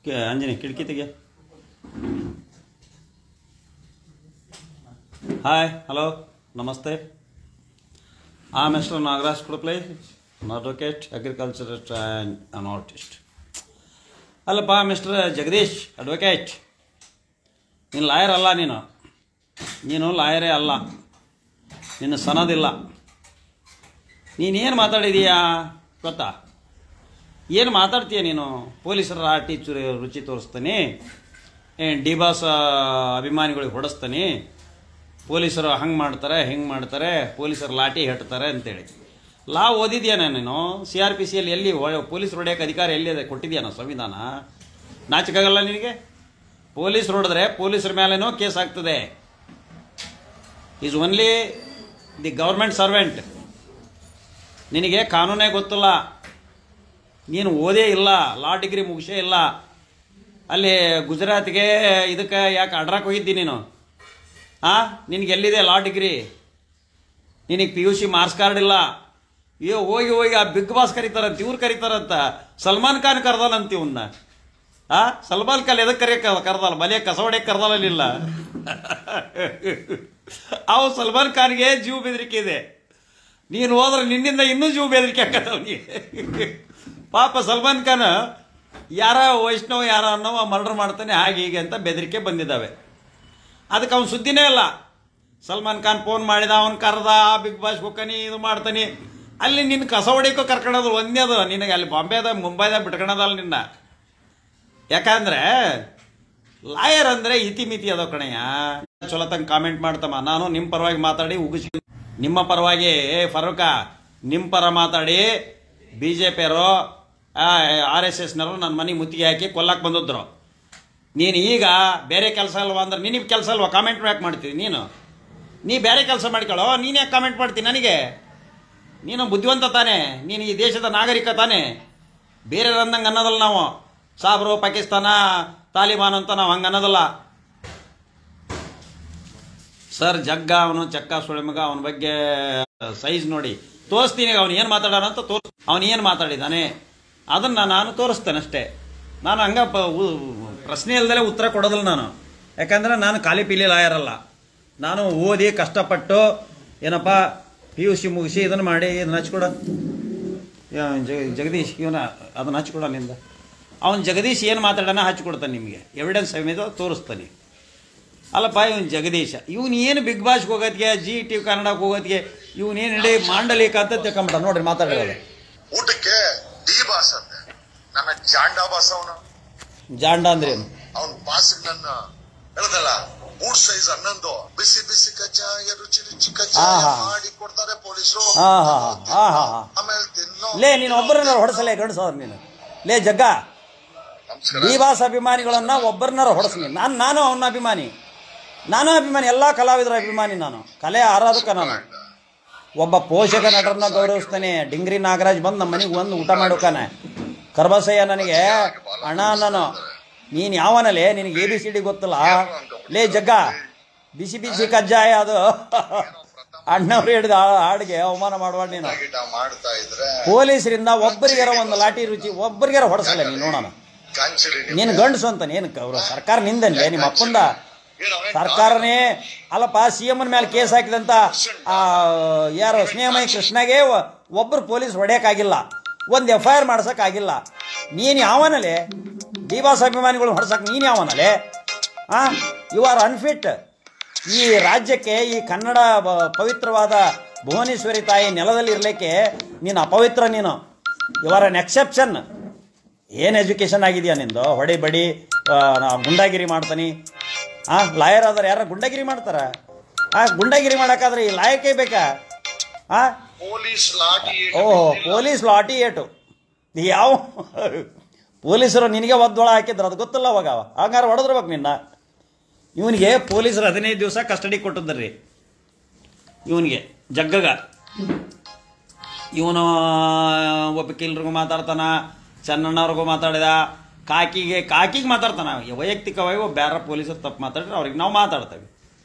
ಅಂಜನಿ ಕಿಟಕಿ ತೆಗೆ. Hi, hello, ನಮಸ್ತೆ. Mister Nagaraj Kudupli, advocate, agriculturist and an artist. ಅಲ್ಲಪ್ಪ ಮಿಸ್ಟರ್ ಜಗದೀಶ್ ಅಡ್ವೊಕೇಟ್, ನೀನು ಲಾಯರ್ ಅಲ್ಲ. ನೀನು ಲಾಯರೇ ಅಲ್ಲ. ನಿನ್ನ ಸನದಿಲ್ಲ. ನೀನೇನು ಮಾತಾಡಿದೀಯಾ ಗೊತ್ತಾ? ಏನು ಮಾತಾಡ್ತೀಯ ನೀನು? ಪೊಲೀಸರ ರಾಟಿ ರುಚಿ ತೋರಿಸ್ತಾನೆ, ಡಿ ಬಾಸ್ ಅಭಿಮಾನಿಗಳಿಗೆ ಹೊಡೆಸ್ತಾನೆ, ಪೊಲೀಸರು ಹಂಗೆ ಮಾಡ್ತಾರೆ ಹಿಂಗೆ ಮಾಡ್ತಾರೆ, ಪೊಲೀಸರು ಲಾಠಿ ಹೆಟ್ತಾರೆ ಅಂತೇಳಿ. ಲಾ ಓದಿದ್ಯಾನ ನೀನು? CRPCಯಲ್ಲಿ ಎಲ್ಲಿ ಪೊಲೀಸ್ ಹೊಡೆಯೋಕ್ಕೆ ಅಧಿಕಾರ ಎಲ್ಲಿ ಕೊಟ್ಟಿದ್ಯಾನ ಸಂವಿಧಾನ? ನಾಚಿಕಾಗಲ್ಲ ನಿನಗೆ? ಪೊಲೀಸರು ಹೊಡೆದ್ರೆ ಪೊಲೀಸರ ಮೇಲೇನೋ ಕೇಸ್ ಆಗ್ತದೆ. Is only the government servant. ನಿನಗೆ ಕಾನೂನೇ ಗೊತ್ತಿಲ್ಲ. ನೀನು ಓದೇ ಇಲ್ಲ, ಲಾ ಡಿಗ್ರಿ ಮುಗಿಸೇ ಇಲ್ಲ. ಅಲ್ಲಿ ಗುಜರಾತ್ಗೆ ಇದಕ್ಕೆ ಯಾಕೆ ಅಡ್ರಾಕ್ ಹೋಗಿದ್ದಿ ನೀನು? ನಿನಗೆ ಎಲ್ಲಿದೆ ಲಾ ಡಿಗ್ರಿ? ನಿನಗೆ PUC ಮಾರ್ಕ್ಸ್ ಕಾರ್ಡ್ ಇಲ್ಲ. ಹೋಗಿ ಆ ಬಿಗ್ ಬಾಸ್ ಕರೀತಾರಂತ, ಇವ್ರು ಕರೀತಾರಂತ. ಸಲ್ಮಾನ್ ಖಾನ್ ಕರ್ದಲ್ಲಂತ ಇವನ್ನ. ಸಲ್ಮಾನ್ ಖಾನ್ ಎದಕ್ಕೆ ಕರ್ದಲ್ಲ? ಬಲಿಯ ಕಸ ಹೊಡೆಯಕ್ಕೆ ಕರ್ದಲ್ಲ. ಅವು ಸಲ್ಮಾನ್ ಖಾನ್ಗೆ ಜೀವ ಬೆದರಿಕೆ ಇದೆ. ನೀನು ಹೋದ್ರೆ ನಿನ್ನಿಂದ ಇನ್ನೂ ಜೀವ ಬೆದರಿಕೆ ಹಾಕತ್ತವನಿಗೆ. ಪಾಪ ಸಲ್ಮಾನ್ ಖಾನ್ ಯಾರ ವೈಷ್ಣವ್ ಯಾರ ಅನ್ನೋ ಮರ್ಡರ್ ಮಾಡ್ತಾನೆ, ಹಾಗೆ ಹೀಗೆ ಅಂತ ಬೆದರಿಕೆ ಬಂದಿದ್ದಾವೆ. ಅದಕ್ಕೆ ಅವನು ಸುದ್ದಿನೇ ಇಲ್ಲ. ಸಲ್ಮಾನ್ ಖಾನ್ ಫೋನ್ ಮಾಡಿದ, ಅವನು ಕರೆದ, ಬಿಗ್ ಬಾಸ್ ಹೋಗ್ತಾನೆ, ಇದು ಮಾಡ್ತಾನೆ. ಅಲ್ಲಿ ನಿನ್ನ ಕಸ ಹೊಡಿಕೋ ಕರ್ಕೊಳ್ಳೋದು ಒಂದೇ ಅದು. ನಿನಗೆ ಅಲ್ಲಿ ಬಾಂಬೆದಾಗ ಮುಂಬೈದಾಗ ಬಿಟ್ಕೊಳೋದಲ್ಲ ನಿನ್ನ. ಯಾಕಂದ್ರೆ ಲಾಯರ್ ಅಂದರೆ ಇತಿಮಿತಿ ಅದೋ ಕಣಯ್ಯ. ಚಲೋ ತಂಗೆ ಕಾಮೆಂಟ್ ಮಾಡ್ತಮ್ಮ. ನಾನು ನಿಮ್ಮ ಪರವಾಗಿ ಮಾತಾಡಿ ಉಗಿಸಿ, ನಿಮ್ಮ ಪರವಾಗಿ ಫರೂಕ ನಿಮ್ಮ ಪರ ಮಾತಾಡಿ BJPಯವರು RSSನವರು ನನ್ನ ಮನೆಗೆ ಮುತ್ತಿಗೆ ಹಾಕಿ ಕೊಲ್ಲಕ್ಕೆ ಬಂದಿದ್ರು. ನೀನು ಈಗ ಬೇರೆ ಕೆಲಸ ಅಲ್ವಾ ಅಂದ್ರೆ ನಿನಗೆ ಕೆಲಸ ಅಲ್ವಾ ಕಾಮೆಂಟ್ ಯಾಕೆ ಮಾಡ್ತೀನಿ ನೀ ಬೇರೆ ಕೆಲಸ ಮಾಡ್ಕೊಳ್ಳೋ. ನೀನು ಯಾಕೆ ಕಾಮೆಂಟ್ ಮಾಡ್ತೀನಿ ನನಗೆ? ನೀನು ಬುದ್ಧಿವಂತ ತಾನೆ, ನೀನು ಈ ದೇಶದ ನಾಗರಿಕ ತಾನೆ. ಬೇರೆ ಅಂದಂಗೆ ಅನ್ನೋದಲ್ಲ ನಾವು. ಸಾಬ್ರು ಪಾಕಿಸ್ತಾನ ತಾಲಿಬಾನ್ ಅಂತ ನಾವು ಹಂಗೆ ಅನ್ನೋದಲ್ಲ ಸರ್. ಜಗ್ಗ ಅವನು ಚಕ್ಕ ಸುಳಿ ಮಗ. ಅವನ ಬಗ್ಗೆ ಸೈಜ್ ನೋಡಿ ತೋರಿಸ್ತೀನಿ. ಅವನು ಏನು ಮಾತಾಡೋಣ ಅಂತ ಅವನು ಏನು ಮಾತಾಡಿದ್ದಾನೆ ಅದನ್ನು ನಾನು ತೋರಿಸ್ತೇನೆ ಅಷ್ಟೇ. ನಾನು ಹಂಗೆ ಪ್ರಶ್ನೆ ಇಲ್ದಲೇ ಉತ್ತರ ಕೊಡೋದಿಲ್ಲ ನಾನು. ಯಾಕಂದರೆ ನಾನು ಖಾಲಿ ಪೀಲಿ ಲಾಯರ್ ಅಲ್ಲ. ನಾನು ಓದಿ ಕಷ್ಟಪಟ್ಟು ಏನಪ್ಪ PUC ಮುಗಿಸಿ ಇದನ್ನು ಮಾಡಿ ಇದನ್ನು ಹಚ್ಕೊಡ. ಜಗದೀಶ್ ಇವನ ಅದನ್ನು ಹಚ್ಕೊಡ ನಿಂದ. ಅವನು ಜಗದೀಶ್ ಏನು ಮಾತಾಡೋಣ ಹಚ್ಕೊಡ್ತಾನೆ, ನಿಮಗೆ ಎವಿಡೆನ್ಸ್ ಸಮೇತ ತೋರಿಸ್ತಾನೆ. ಅಲ್ಲಪ್ಪ ಇವನು ಜಗದೀಶ, ಇವನು ಏನು ಬಿಗ್ ಬಾಸ್ಗೆ ಹೋಗೋದಕ್ಕೆ, GT ಕನ್ನಡಕ್ಕೆ ಹೋಗೋದಕ್ಕೆ ಇವನೇನು ಇಡೀ ಮಾಂಡಲಿಕ ಅಂತ ತಿಳ್ಕೊಂಬಿಟ್ಟ. ನೋಡ್ರಿ ಮಾತಾಡೋದು. ಊಟಕ್ಕೆ ಡಿ ಬಾಸ್ ಅಂತೆ, ನನ್ನ ಜಾಂಡ ಬಾಸ್. ಅವನು ಜಾಂಡ ಅಂದ್ರೆ ಏನು? ಅವನ್ ಬಾಸ್ ನನ್ನ ಹೇಳ್ದಲ್ಲ, 3 ಸೈಜ್ 11 ಬಿಸಿ ಬಿಸಿ ಕಜ್ಜಾಯ ರುಚಿ ರುಚಿ ಕಜ್ಜಾಯ ಮಾಡಿ ಕೊಡ್ತಾರೆ ಪೊಲೀಸರು. ಆಮೇಲೆ ತಿನ್ನೋ ಲೇ ನೀನು ಒಬ್ಬರನ್ನಾರು ಹೊಡೆಸಲೇ ಗಂಡಸವ್ರು ನೀನು. ಲೇ ಜಗ್ಗ, ಡಿ ಬಾಸ್ ಅಭಿಮಾನಿಗಳನ್ನ ಒಬ್ಬರನ್ನಾರು ಹೊಡೆಸ್ನಿ. ನಾನು ಅವನ ಅಭಿಮಾನಿ, ಎಲ್ಲ ಕಲಾವಿದರ ಅಭಿಮಾನಿ. ನಾನು ಕಲೆ ಆರಾಧಕ. ನಾನು ಒಬ್ಬ ಪೋಷಕ ನಟರನ್ನ ಗೌರವಿಸ್ತಾನೆ. ಡಿಂಗ್ರಿ ನಾಗರಾಜ್ ಬಂದು ನಮ್ಮ ಮನೆಗೆ ಬಂದು ಊಟ ಮಾಡೋಕಾನೆ. ಕರ್ಬಸಯ್ಯ ನನಗೆ ಅಣ್ಣ ನಾನು. ನೀನು ಯಾವನಲ್ಲೇ? ನಿನಗೆ ABCD ಗೊತ್ತಿಲ್ಲ? ಲೇ ಜಗ್ಗ, ಬಿಸಿ ಬಿಸಿ ಕಜ್ಜಾಯ ಅದು ಅಣ್ಣವ್ರು ಹಿಡಿದ ಹಾಡಿಗೆ ಅವಮಾನ ಮಾಡಬಾರ್ದು ನೀನು. ಪೊಲೀಸರಿಂದ ಒಬ್ಬರಿಗಾರ ಒಂದು ಲಾಠಿ ರುಚಿ ಒಬ್ಬರಿಗಾರ ಹೊಡೆಸಲ್ಲ ನೀನು. ನೋಡೋಣ, ನೀನು ಗಂಡಸು ಅಂತಾನೆ. ಏನು ಅವರು ಸರ್ಕಾರ ನಿಂದನ್ಲೇ? ನಿಮ್ಮ ಅಪ್ಪಂದ ಸರ್ಕಾರನೇ ಅಲ್ಲಪ್ಪ. CMನ ಮೇಲೆ ಕೇಸ್ ಹಾಕಿದಂಥ ಯಾರು ಸ್ನೇಹಮಯಿ ಕೃಷ್ಣಗೆ ಒಬ್ಬರು ಪೊಲೀಸ್ ಹೊಡೆಯೋಕ್ಕಾಗಿಲ್ಲ, ಒಂದು FIR ಮಾಡ್ಸೋಕ್ಕಾಗಿಲ್ಲ. ನೀನು ಯಾವನಲ್ಲೇ? ಡಿ ಬಾಸ್ ಅಭಿಮಾನಿಗಳು ಹೊಡ್ಸಕ್ಕೆ ನೀನು ಯಾವನಲ್ಲೇ? You are unfit. ಈ ರಾಜ್ಯಕ್ಕೆ, ಈ ಕನ್ನಡ ಪವಿತ್ರವಾದ ಭುವನೇಶ್ವರಿ ತಾಯಿ ನೆಲದಲ್ಲಿ ಇರಲಿಕ್ಕೆ ನೀನು ಅಪವಿತ್ರ. ನೀನು ಯು ಆರ್ ಅನ್ ಎಕ್ಸೆಪ್ಷನ್. ಏನು ಎಜುಕೇಷನ್ ಆಗಿದೆಯಾ ನಿಂದು? ಹೊಡಿ ಬಡಿ ಗುಂಡಾಗಿರಿ ಮಾಡ್ತಾನೆ. ಲಾಯರ್ ಆದ್ರೆ ಯಾರ ಗುಂಡಾಗಿರಿ ಮಾಡ್ತಾರ? ಗುಂಡಾಗಿರಿ ಮಾಡೋಕ್ಕಾದ್ರೆ ಈ ಲಾಯಕೇ ಬೇಕಾ? ಪೊಲೀಸ್ ಲಾಠಿ ಏಟು. ಯಾವ ಪೊಲೀಸರು ನಿನಗೆ ಒದ್ದೊಳ ಹಾಕಿದ್ರು ಅದು ಗೊತ್ತಿಲ್ಲ ಅವಾಗ. ಹಂಗಾರೆ ಹೊಡೆದ್ರಬೇಕು ನಿನ್ನ. ಇವನಿಗೆ ಪೊಲೀಸರು 15 ದಿವಸ ಕಸ್ಟಡಿ ಕೊಟ್ಟಿದ್ದರ್ರಿ ಇವನಿಗೆ, ಜಗ್ಗಗ. ಇವನು ವಕೀಲರಿಗೂ ಮಾತಾಡ್ತಾನ, ಚೆನ್ನಣ್ಣವ್ರಿಗೂ ಮಾತಾಡಿದ, ಕಾಕಿಗೆ ಮಾತಾಡ್ತಾನ. ವೈಯಕ್ತಿಕವಾಗಿ ಬೇರೆ ಪೊಲೀಸರು ತಪ್ಪು ಮಾತಾಡಿದ್ರೆ ಅವ್ರಿಗೆ ನಾವು ಮಾತಾಡ್ತೇವೆ.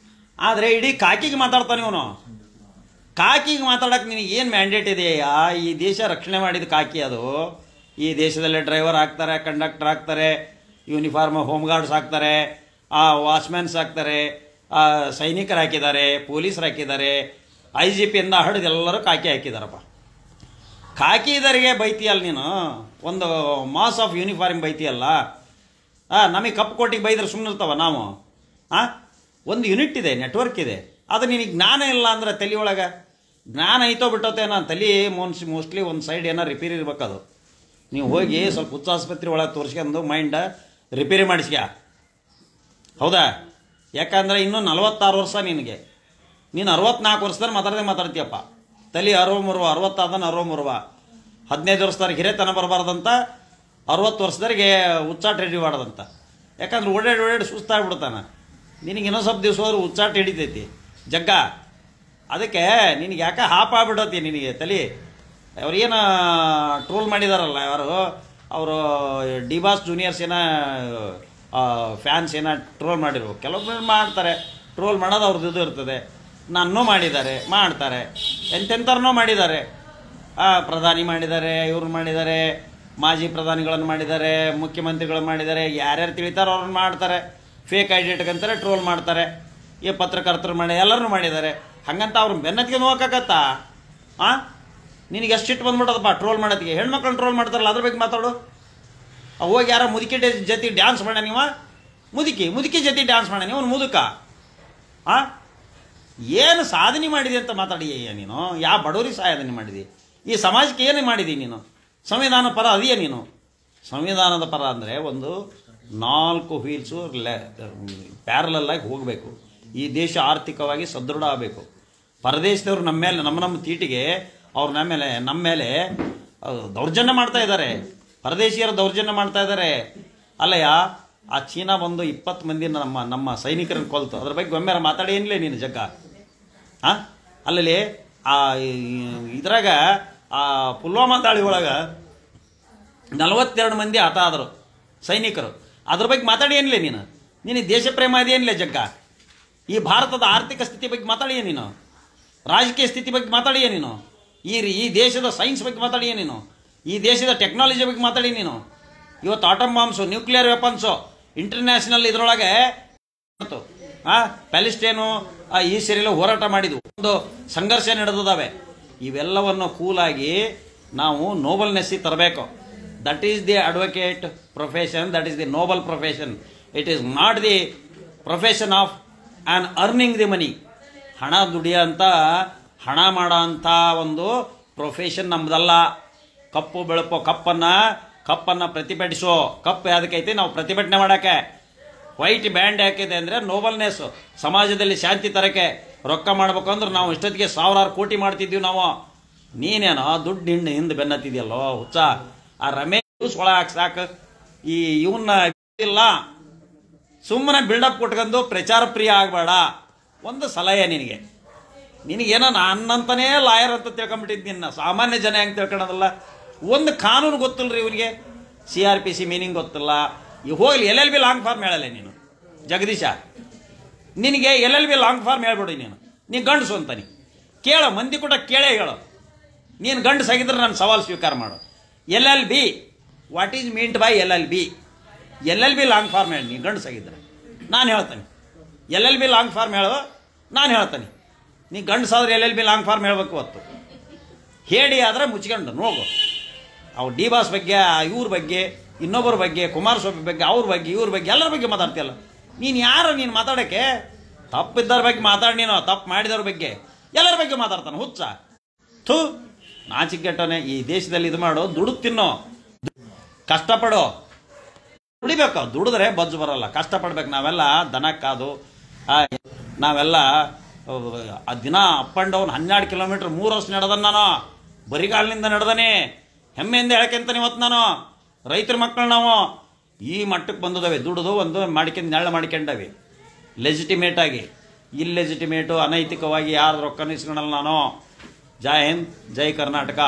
ಆದರೆ ಇಡೀ ಕಾಕಿಗೆ ಮಾತಾಡ್ತಾನೆ ಇವನು. ಕಾಕಿಗೆ ಮಾತಾಡೋಕೆ ನಿನಗೆ ಏನು ಮ್ಯಾಂಡೇಟ್ ಇದೆಯಾ? ಈ ದೇಶ ರಕ್ಷಣೆ ಮಾಡಿದ ಕಾಕಿ ಅದು. ಈ ದೇಶದಲ್ಲಿ ಡ್ರೈವರ್ ಆಗ್ತಾರೆ, ಕಂಡಕ್ಟರ್ ಆಗ್ತಾರೆ, ಯೂನಿಫಾರ್ಮ್ ಹೋಮ್ ಗಾರ್ಡ್ಸ್ ಹಾಕ್ತಾರೆ, ವಾಚ್ಮ್ಯಾನ್ಸ್ ಹಾಕ್ತಾರೆ, ಸೈನಿಕರು ಹಾಕಿದ್ದಾರೆ, ಪೊಲೀಸರು ಹಾಕಿದ್ದಾರೆ, IGP ಇಂದ ಹಿಡಿದು ಎಲ್ಲರೂ ಕಾಕಿ ಹಾಕಿದಾರಪ್ಪ. ಕಾಕಿದರಿಗೆ ಬೈತಿಯಲ್ಲ ನೀನು, ಒಂದು ಮಾಸ್ ಆಫ್ ಯೂನಿಫಾರ್ಮ್ ಬೈತಿಯಲ್ಲ. ನಮಗೆ ಕಪ್ಪು ಕೋಟಿಗೆ ಬೈದ್ರೆ ಸುಮ್ಮನೆ ಇರ್ತಾವ ನಾವು? ಒಂದು ಯೂನಿಟ್ ಇದೆ, ನೆಟ್ವರ್ಕ್ ಇದೆ. ಅದು ನಿನಗೆ ಜ್ಞಾನ ಇಲ್ಲ ಅಂದ್ರೆ ತಲೆ ಒಳಗೆ ಜ್ಞಾನ ಐತೋ ಬಿಟ್ಟೋತೆ ನಾನು ತಲೆ ಮೋಸ್ಟ್ಲಿ ಒಂದು ಸೈಡ್ ಏನೋ ರಿಪೇರಿ ಇರ್ಬೇಕದು. ನೀವು ಹೋಗಿ ಸ್ವಲ್ಪ ಹುಚ್ಚ ಆಸ್ಪತ್ರೆ ಒಳಗೆ ತೋರಿಸ್ಕೊಂಡು ಮೈಂಡ್ ರಿಪೇರಿ ಮಾಡಿಸ್ಯ, ಹೌದಾ? ಯಾಕಂದ್ರೆ ಇನ್ನೂ 46 ವರ್ಷ ನಿನಗೆ. ನೀನು 64 ವರ್ಷದಲ್ಲಿ ಮಾತಾಡ್ತೀಯಪ್ಪ. ತಲೆ 60 15 ವರ್ಷದವ್ರಿಗೆ ಹಿರೇತನ ಬರಬಾರ್ದಂತ, 60 ವರ್ಷದವ್ರಿಗೆ ಹುಚ್ಚಾಟ ರೆಡಿ ಮಾಡೋದಂತ. ಯಾಕಂದ್ರೆ ಓಡಾಡಿ ಸುಸ್ತಾಗ್ಬಿಡ್ತಾನೆ. ನಿನಗೆ ಇನ್ನೊಂದು ಸ್ವಲ್ಪ ದಿವಸ ಹೋದ್ರೆ ಹುಚ್ಚಾಟ ಹಿಡಿತೈತಿ ಜಗ್ಗ. ಅದಕ್ಕೆ ನಿನಗೆ ಯಾಕೆ ಹಾಪ್ ಆಗ್ಬಿಡತಿ ನಿನಗೆ ತಲೆ. ಅವ್ರೇನು ಟ್ರೋಲ್ ಮಾಡಿದಾರಲ್ಲ ಯಾರು ಅವರು D boss juniors fans troll ಮಾಡಿರು. ಕೆಲವೊಬ್ಬರು ಮಾಡ್ತಾರೆ, ಟ್ರೋಲ್ ಮಾಡೋದು ಅವ್ರದ್ದು ಇದು ಇರ್ತದೆ. ನನ್ನೂ ಮಾಡಿದ್ದಾರೆ, ಮಾಡ್ತಾರೆ, ಎಂತೆಂಥವ್ರನ್ನೂ ಮಾಡಿದ್ದಾರೆ. ಪ್ರಧಾನಿ ಮಾಡಿದ್ದಾರೆ, ಇವ್ರು ಮಾಡಿದ್ದಾರೆ, ಮಾಜಿ ಪ್ರಧಾನಿಗಳನ್ನು ಮಾಡಿದ್ದಾರೆ, ಮುಖ್ಯಮಂತ್ರಿಗಳನ್ನು ಮಾಡಿದ್ದಾರೆ, ಯಾರ್ಯಾರು ತಿಳಿತಾರೋ ಅವ್ರನ್ನ ಮಾಡ್ತಾರೆ. ಫೇಕ್ ಐಡಿ ಇಟ್ಕೊಂತಾರೆ, ಟ್ರೋಲ್ ಮಾಡ್ತಾರೆ. ಈ ಪತ್ರಕರ್ತರು ಮಾಡಿ ಎಲ್ಲರೂ ಮಾಡಿದ್ದಾರೆ. ಹಂಗಂತ ಅವ್ರು ಬೆನ್ನತ್ತಿಗೆ ನೋವಾಕತ್ತಾ? ನಿನಗೆ ಎಷ್ಟು ಇಟ್ಟು ಬಂದ್ಬಿಟ್ಟದಪ್ಪ ಟ್ರೋಲ್ ಮಾಡೋದಕ್ಕೆ. ಹೆಣ್ಮಕ್ಳನ್ನ ಟ್ರೋಲ್ ಮಾಡ್ತಾರಲ್ಲ, ಅದ್ರ ಬಗ್ಗೆ ಮಾತಾಡು. ಹೋಗಿ ಯಾರೋ ಮುದುಕಿ ಜೊತೆ ಡ್ಯಾನ್ಸ್ ಮಾಡ ನೀವ, ಮುದುಕಿ ಜೊತೆ ಡ್ಯಾನ್ಸ್ ಮಾಡ ನೀವು, ಮುದುಕ. ಏನು ಸಾಧನೆ ಮಾಡಿದೆ ಅಂತ ಮಾತಾಡಿ ನೀನು? ಯಾವ ಬಡವರಿಗೆ ಸಾಧನೆ ಮಾಡಿದಿ? ಈ ಸಮಾಜಕ್ಕೆ ಏನು ಮಾಡಿದಿ ನೀನು? ಸಂವಿಧಾನ ಪರ ಅದೆಯೇ ನೀನು? ಸಂವಿಧಾನದ ಪರ ಅಂದರೆ ಒಂದು 4 ವೀಲ್ಸು ಪ್ಯಾರಲಲ್ಲಾಗಿ ಹೋಗಬೇಕು. ಈ ದೇಶ ಆರ್ಥಿಕವಾಗಿ ಸದೃಢ ಆಗಬೇಕು. ಪರದೇಶದವ್ರು ನಮ್ಮ ತೀಟಿಗೆ ಅವ್ರು ನಮ್ಮ ಮೇಲೆ ದೌರ್ಜನ್ಯ ಮಾಡ್ತಾ ಇದ್ದಾರೆ. ಪರದೇಶಿಯರು ದೌರ್ಜನ್ಯ ಮಾಡ್ತಾ ಇದ್ದಾರೆ. ಅಲ್ಲಯ್ಯ, ಆ ಚೀನಾ ಬಂದು 20 ಮಂದಿ ನಮ್ಮ ಸೈನಿಕರನ್ನು ಕೊಲ್ತು. ಅದ್ರ ಬಗ್ಗೆ ಒಮ್ಮೆರ ಮಾತಾಡಿ ಏನಿಲ್ಲ ನೀನು ಜಗ್ಗ? ಅಲ್ಲಲ್ಲಿ ಇದ್ರಾಗ ಪುಲ್ವಾಮಾ ದಾಳಿ ಒಳಗೆ 42 ಮಂದಿ ಹತ ಆದರು ಸೈನಿಕರು. ಅದ್ರ ಬಗ್ಗೆ ಮಾತಾಡಿ ಏನಿಲ್ಲ ನೀನು? ನಿನಗೆ ದೇಶ ಪ್ರೇಮ ಅದೇನಿಲ್ಲ ಜಗ್ಗ? ಈ ಭಾರತದ ಆರ್ಥಿಕ ಸ್ಥಿತಿ ಬಗ್ಗೆ ಮಾತಾಡಿಯೇ ನೀನು? ರಾಜಕೀಯ ಸ್ಥಿತಿ ಬಗ್ಗೆ ಮಾತಾಡಿಯೇ ನೀನು? ಈ ದೇಶದ ಸೈನ್ಸ್ ಬಗ್ಗೆ ಮಾತಾಡಿಯೇ ನೀನು? ಈ ದೇಶದ ಟೆಕ್ನಾಲಜಿ ಬಗ್ಗೆ ಮಾತಾಡಿ ನೀನು? ಇವತ್ತು ಆಟಮ್ ಬಾಂಬ್ಸು, ನ್ಯೂಕ್ಲಿಯರ್ ವೆಪನ್ಸು ಇಂಟರ್ನ್ಯಾಷನಲ್ ಇದರೊಳಗೆ ಪ್ಯಾಲೆಸ್ಟೈನು ಇಸ್ರೇಲ್ ಹೋರಾಟ ಮಾಡಿದ್ವು, ಒಂದು ಸಂಘರ್ಷ ನಡೆದಿದ್ದಾವೆ. ಇವೆಲ್ಲವನ್ನು ಕೂಲಾಗಿ ನಾವು ನೋಬಲ್ನೆಸ್ಸಿಗೆ ತರಬೇಕು. That is the advocate profession, that is the noble profession. It is not the profession of an earning the money. ಹಣ ದುಡಿಯೋಂಥ, ಹಣ ಮಾಡೋ ಅಂಥ ಒಂದು ಪ್ರೊಫೆಷನ್ ನಮ್ದಲ್ಲ. ಕಪ್ಪು ಬೆಳಪೋ ಕಪ್ಪನ್ನು ಪ್ರತಿಭಟಿಸೋ. ಕಪ್ಪು ಯಾವುದಕ್ಕೈತಿ? ನಾವು ಪ್ರತಿಭಟನೆ ಮಾಡೋಕ್ಕೆ. ವೈಟ್ ಬ್ಯಾಂಡ್ ಯಾಕಿದೆ ಅಂದರೆ ನೋಬಲ್ನೆಸ್, ಸಮಾಜದಲ್ಲಿ ಶಾಂತಿ ತರಕ್ಕೆ. ರೊಕ್ಕ ಮಾಡ್ಬೇಕು ಅಂದ್ರೆ ನಾವು ಇಷ್ಟೊತ್ತಿಗೆ 1000 ಕೋಟಿ ಮಾಡ್ತಿದ್ದೀವಿ ನಾವು. ನೀನೇನೋ ದುಡ್ಡು ಹಿಂದೆ ಬೆನ್ನತ್ತಿದೆಯಲ್ಲೋ ಹುಚ್ಚ. ಆ ರಮೇಶ್ ಒಳ ಸಾಕು. ಇವನ್ನ ಇಲ್ಲ, ಸುಮ್ಮನೆ ಬಿಲ್ಡಪ್ ಕೊಟ್ಕೊಂಡು ಪ್ರಚಾರ ಪ್ರಿಯ ಆಗಬೇಡ. ಒಂದು ಸಲಹೆ ನಿನಗೇನೋ ನನ್ನಂತನೇ ಲಾಯರ್ ಅಂತ ತಿಳ್ಕೊಂಬಿಟ್ಟಿದ್ದು. ನಿನ್ನ ಸಾಮಾನ್ಯ ಜನ ಹೆಂಗೆ ತಿಳ್ಕೊಳೋದಲ್ಲ? ಒಂದು ಕಾನೂನು ಗೊತ್ತಿಲ್ಲ ರೀ ಇವನಿಗೆ. CRPC ಮೀನಿಂಗ್ ಗೊತ್ತಿಲ್ಲ. ಈಗ ಹೋಗ್ಲಿ LLB ಲಾಂಗ್ ಫಾರ್ಮ್ ಹೇಳಲ್ಲ ನೀನು ಜಗದೀಶ. ನಿನಗೆ LLB ಲಾಂಗ್ ಫಾರ್ಮ್ ಹೇಳ್ಬಿಡಿ ನೀನು ಗಂಡಸು ಅಂತ. ಕೇಳೋ ಮಂದಿ ಕೂಡ ಕೇಳೇ ಹೇಳೋ. ನೀನು ಗಂಡಸಾಗಿದ್ರೆ ನಾನು ಸವಾಲು ಸ್ವೀಕಾರ ಮಾಡು. LLB, what is meant by LLB long form ಹೇಳಿ. ನೀನು ಗಂಡಸಾಗಿದ್ರೆ ನಾನು ಹೇಳ್ತೇನೆ. LLB ಲಾಂಗ್ ಫಾರ್ಮ್ ಹೇಳೋ, ನಾನು ಹೇಳ್ತೇನೆ. ನೀ ಗಂಡಸಾದ್ರೆ LLB ಲಾಂಗ್ ಫಾರ್ಮ್ ಹೇಳ್ಬೇಕು. ಹೊತ್ತು ಹೇಳಿ ಆದರೆ ಮುಚ್ಕೊಂಡು ನೋಗು. ಅವ್ರು ಡಿ ಬಾಸ್ ಬಗ್ಗೆ, ಇವ್ರ ಬಗ್ಗೆ, ಇನ್ನೊಬ್ಬರ ಬಗ್ಗೆ, ಕುಮಾರಸ್ವಾಮಿ ಬಗ್ಗೆ, ಅವ್ರ ಬಗ್ಗೆ, ಇವ್ರ ಬಗ್ಗೆ, ಎಲ್ಲರ ಬಗ್ಗೆ ಮಾತಾಡ್ತೀಯಲ್ಲ. ನೀನು ಯಾರು ನೀನು ಮಾತಾಡೋಕ್ಕೆ? ತಪ್ಪಿದ್ದವ್ರ ಬಗ್ಗೆ ಮಾತಾಡಿ. ನೀನು ತಪ್ಪು ಮಾಡಿದವ್ರ ಬಗ್ಗೆ, ಎಲ್ಲರ ಬಗ್ಗೆ ಮಾತಾಡ್ತಾನೆ ಹುಚ್ಚ. ನಾಚಿಕೆಟ್ಟವನೇ. ಈ ದೇಶದಲ್ಲಿ ಇದು ಮಾಡು, ದುಡ್ಡು ತಿನ್ನೋ, ಕಷ್ಟಪಡೋ, ದುಡಿಬೇಕು. ದುಡಿದ್ರೆ ಬಜ್ಜು ಬರಲ್ಲ, ಕಷ್ಟಪಡ್ಬೇಕು. ನಾವೆಲ್ಲ ದನಕ್ಕಾದು, ನಾವೆಲ್ಲ ದಿನ ಅಪ್ ಆ್ಯಂಡ್ ಡೌನ್ 12 ಕಿಲೋಮೀಟ್ರ್ 3 ವರ್ಷ ನಡೆದನು ನಾನು. ಬರಿಗಾಲಿನಿಂದ ನಡೆದನೆ, ಹೆಮ್ಮೆಯಿಂದ ಹೇಳಕ್ಕೆಂತಾನೆ. ಇವತ್ತು ನಾನು ರೈತರ ಮಕ್ಕಳು ನಾವು ಈ ಮಟ್ಟಕ್ಕೆ ಬಂದಿದ್ದಾವೆ. ದುಡಿದು ಒಂದು ನೆರಳು ಮಾಡ್ಕೊಂಡವೆ ಲೆಜಿಟಿಮೇಟ್ ಆಗಿ. ಇಲ್ಲೆಜಿಟಿಮೇಟು, ಅನೈತಿಕವಾಗಿ ಯಾರು ರೊಕ್ಕ ಇಸ್ಕೊಳಲ್ಲ ನಾನು. ಜೈ ಹಿಂದ್, ಜೈ ಕರ್ನಾಟಕ.